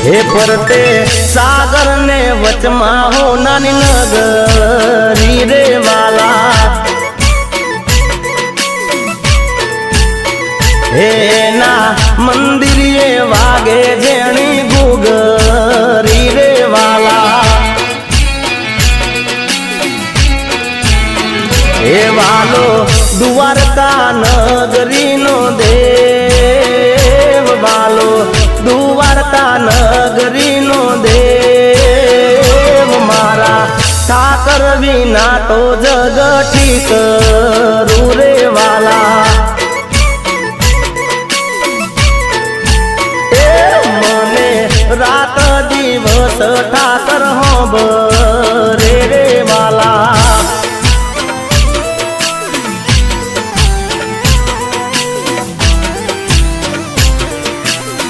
हे परते सागर ने वचमा हो नानी नगरी रे वाला हे ना मंदिर ये वागे जेणी गुगरी रे वाला हे वालो द्वारका नगरी नो देव वालो द्वारका नगरी नो देव मारा ठाकर विना तो जग ठीक रे वाला रात दिवस ठाकर हो